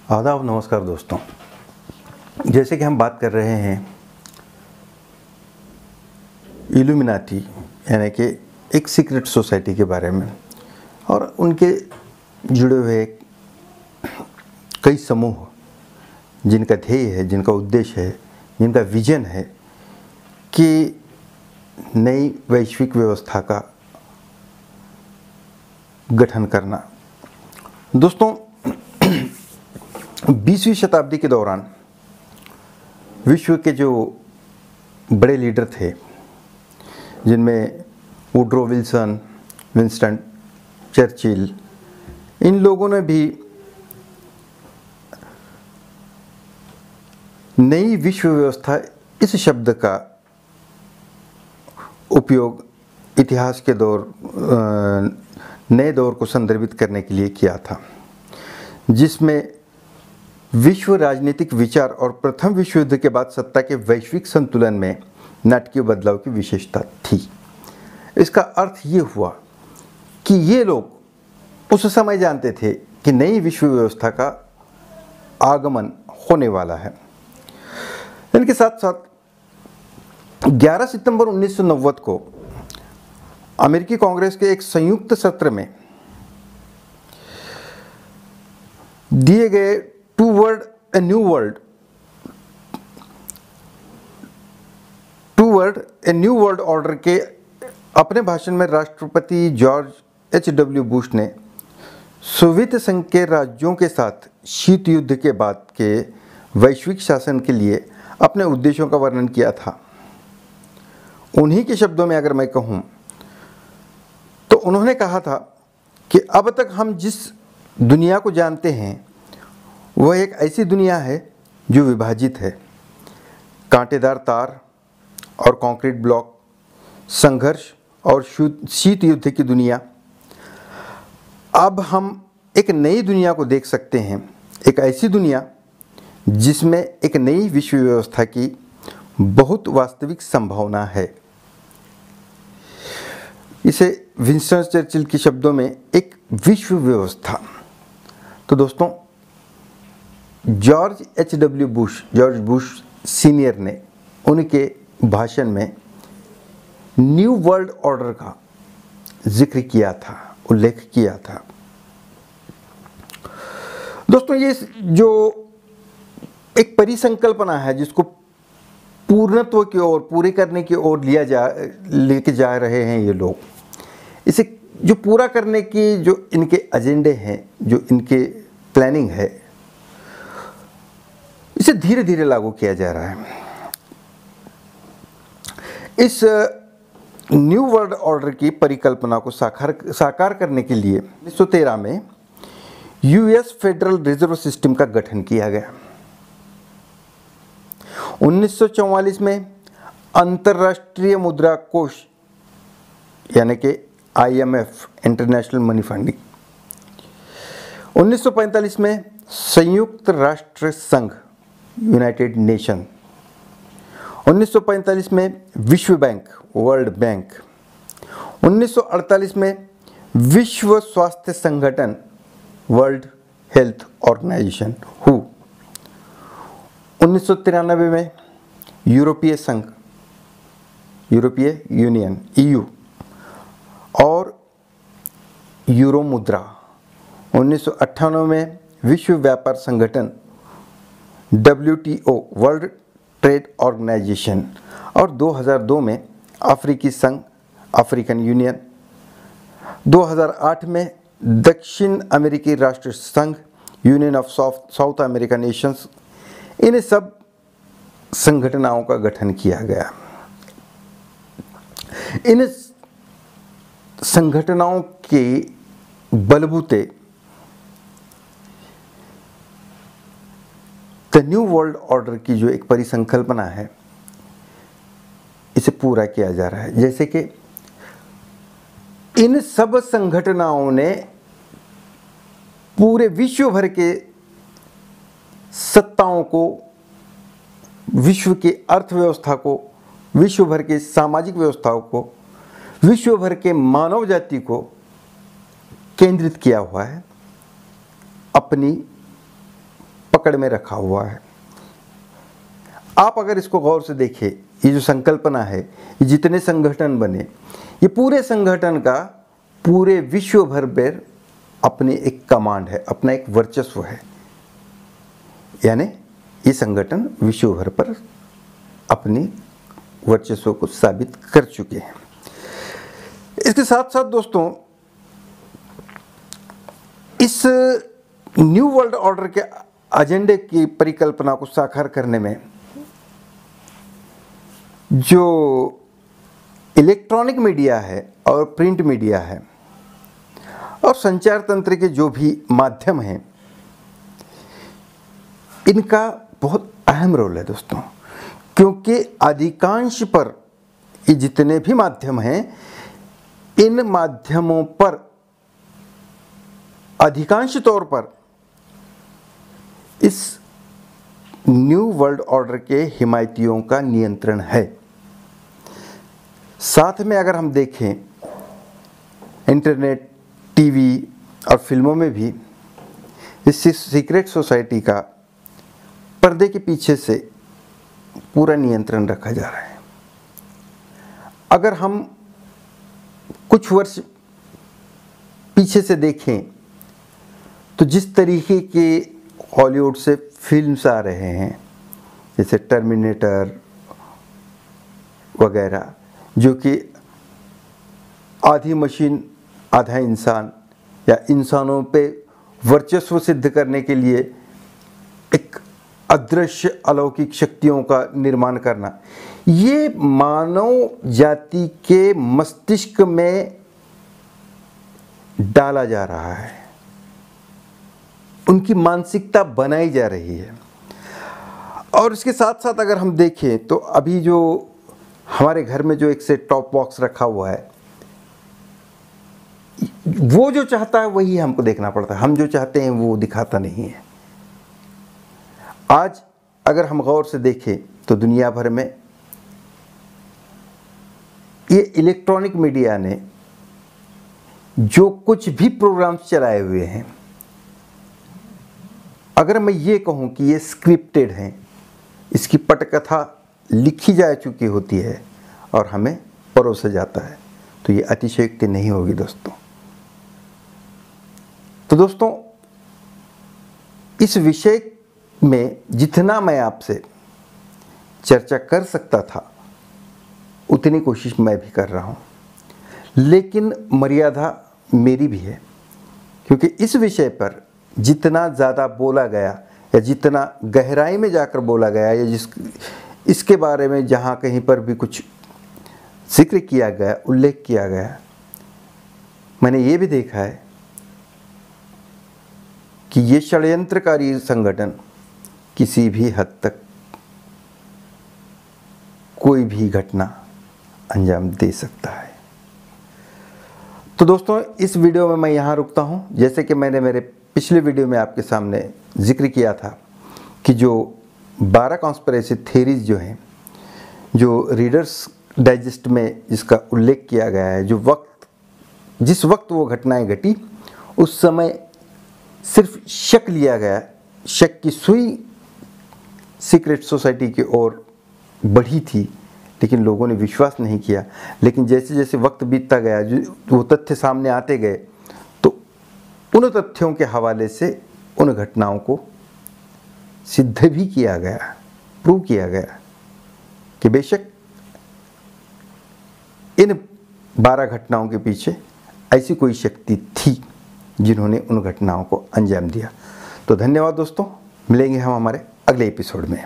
आदाब, नमस्कार दोस्तों। जैसे कि हम बात कर रहे हैं इल्यूमिनाटी यानी कि एक सीक्रेट सोसाइटी के बारे में और उनके जुड़े हुए कई समूह जिनका ध्येय है, जिनका उद्देश्य है, जिनका विजन है कि नई वैश्विक व्यवस्था का गठन करना। दोस्तों, 20वीं शताब्दी के दौरान विश्व के जो बड़े लीडर थे, जिनमें वुड्रो विल्सन, विंस्टन चर्चिल, इन लोगों ने भी नई विश्व व्यवस्था इस शब्द का उपयोग इतिहास के नए दौर को संदर्भित करने के लिए किया था, जिसमें विश्व राजनीतिक विचार और प्रथम विश्व युद्ध के बाद सत्ता के वैश्विक संतुलन में नाटकीय बदलाव की विशेषता थी। इसका अर्थ ये हुआ कि ये लोग उस समय जानते थे कि नई विश्व व्यवस्था का आगमन होने वाला है। इनके साथ साथ 11 सितंबर 1990 को अमेरिकी कांग्रेस के एक संयुक्त सत्र में दिए गए toward a new world order के अपने भाषण में राष्ट्रपति जॉर्ज एच.डब्ल्यू. बुश ने सोवियत संघ के राज्यों के साथ शीत युद्ध के बाद के वैश्विक शासन के लिए अपने उद्देश्यों का वर्णन किया था। उन्हीं के शब्दों में अगर मैं कहूँ तो उन्होंने कहा था कि अब तक हम जिस दुनिया को जानते हैं वह एक ऐसी दुनिया है जो विभाजित है। कांटेदार तार और कंक्रीट ब्लॉक, संघर्ष और शीत युद्ध की दुनिया। अब हम एक नई दुनिया को देख सकते हैं, एक ऐसी दुनिया जिसमें एक नई विश्व व्यवस्था की बहुत वास्तविक संभावना है। इसे विंस्टन चर्चिल के शब्दों में एक विश्व व्यवस्था। तो दोस्तों, जॉर्ज बुश सीनियर ने उनके भाषण में न्यू वर्ल्ड ऑर्डर का जिक्र किया था, उल्लेख किया था। दोस्तों, ये जो एक परिसंकल्पना है जिसको पूर्णत्व की ओर, पूरी करने की ओर लेके जा रहे हैं ये लोग, इसे जो पूरा करने की जो इनके एजेंडे हैं, जो इनके प्लानिंग है, इसे धीरे धीरे लागू किया जा रहा है। इस न्यू वर्ल्ड ऑर्डर की परिकल्पना को साकार करने के लिए 1913 में यूएस फेडरल रिजर्व सिस्टम का गठन किया गया। 1944 में अंतर्राष्ट्रीय मुद्रा कोष यानी कि IMF, इंटरनेशनल मनी फंडिंग। 1945 में संयुक्त राष्ट्र संघ, यूनाइटेड नेशन। 1945 में विश्व बैंक, वर्ल्ड बैंक। 1948 में विश्व स्वास्थ्य संगठन, वर्ल्ड हेल्थ ऑर्गेनाइजेशन, हू। 1993 में यूरोपीय संघ, यूरोपीय यूनियन, EU और यूरो मुद्रा। 1998 में विश्व व्यापार संगठन, WTO, वर्ल्ड ट्रेड ऑर्गेनाइजेशन, और 2002 में अफ्रीकी संघ, अफ्रीकन यूनियन। 2008 में दक्षिण अमेरिकी राष्ट्र संघ, Union of South American Nations. इन सब संगठनों का गठन किया गया। इन संगठनों के बलबूते द न्यू वर्ल्ड ऑर्डर की जो एक परिसंकल्पना है, इसे पूरा किया जा रहा है। जैसे कि इन सब संगठनों ने पूरे विश्व भर के सत्ताओं को, विश्व की अर्थव्यवस्था को, विश्व भर के सामाजिक व्यवस्थाओं को, विश्व भर के मानव जाति को केंद्रित किया हुआ है अपनी पकड़ में रखा हुआ है। आप अगर इसको गौर से देखें, ये जो संकल्पना है, ये जितने संगठन बने, ये पूरे संगठन का पूरे विश्व भर पर अपनी एक कमांड है, अपना एक वर्चस्व है। यानी ये संगठन विश्व भर पर अपनी वर्चस्व को साबित कर चुके हैं। इसके साथ साथ दोस्तों, इस न्यू वर्ल्ड ऑर्डर के एजेंडे की परिकल्पना को साकार करने में जो इलेक्ट्रॉनिक मीडिया है और प्रिंट मीडिया है और संचार तंत्र के जो भी माध्यम हैं, इनका बहुत अहम रोल है दोस्तों, क्योंकि अधिकांश पर ये जितने भी माध्यम हैं, इन माध्यमों पर अधिकांश तौर पर इस न्यू वर्ल्ड ऑर्डर के हिमायतियों का नियंत्रण है। साथ में अगर हम देखें, इंटरनेट, टीवी और फिल्मों में भी इस सीक्रेट सोसाइटी का पर्दे के पीछे से पूरा नियंत्रण रखा जा रहा है। अगर हम कुछ वर्ष पीछे से देखें तो जिस तरीके के हॉलीवुड से फिल्म्स आ रहे हैं, जैसे टर्मिनेटर वगैरह, जो कि आधी मशीन आधा इंसान या इंसानों पे वर्चस्व सिद्ध करने के लिए एक अदृश्य अलौकिक शक्तियों का निर्माण करना, ये मानव जाति के मस्तिष्क में डाला जा रहा है, उनकी मानसिकता बनाई जा रही है। और इसके साथ साथ अगर हम देखें तो अभी जो हमारे घर में जो एक सेट टॉप बॉक्स रखा हुआ है, वो जो चाहता है वही हमको देखना पड़ता है, हम जो चाहते हैं वो दिखाता नहीं है। आज अगर हम गौर से देखें तो दुनिया भर में ये इलेक्ट्रॉनिक मीडिया ने जो कुछ भी प्रोग्राम्स चलाए हुए हैं, अगर मैं ये कहूँ कि ये स्क्रिप्टेड हैं, इसकी पटकथा लिखी जा चुकी होती है और हमें परोसा जाता है, तो ये अतिशयोक्ति नहीं होगी दोस्तों। तो दोस्तों, इस विषय में जितना मैं आपसे चर्चा कर सकता था उतनी कोशिश मैं भी कर रहा हूँ, लेकिन मर्यादा मेरी भी है, क्योंकि इस विषय पर जितना ज़्यादा बोला गया या जितना गहराई में जाकर बोला गया या इसके बारे में जहाँ कहीं पर भी कुछ जिक्र किया गया, उल्लेख किया गया, मैंने ये भी देखा है कि ये षड्यंत्रकारी संगठन किसी भी हद तक कोई भी घटना अंजाम दे सकता है। तो दोस्तों, इस वीडियो में मैं यहाँ रुकता हूँ। जैसे कि मैंने मेरे पिछले वीडियो में आपके सामने जिक्र किया था कि जो 12 कॉन्स्पिरेसी थ्योरीज जो हैं, जो रीडर्स डाइजेस्ट में जिसका उल्लेख किया गया है, जिस वक्त वो घटनाएं घटी, उस समय सिर्फ शक लिया गया, शक की सुई सीक्रेट सोसाइटी की ओर बढ़ी थी, लेकिन लोगों ने विश्वास नहीं किया। लेकिन जैसे जैसे वक्त बीतता गया, वो तथ्य सामने आते गए, तो उन तथ्यों के हवाले से उन घटनाओं को सिद्ध भी किया गया, प्रूव किया गया कि बेशक इन 12 घटनाओं के पीछे ऐसी कोई शक्ति थी जिन्होंने उन घटनाओं को अंजाम दिया। तो धन्यवाद दोस्तों, मिलेंगे हम हमारे अगले एपिसोड में।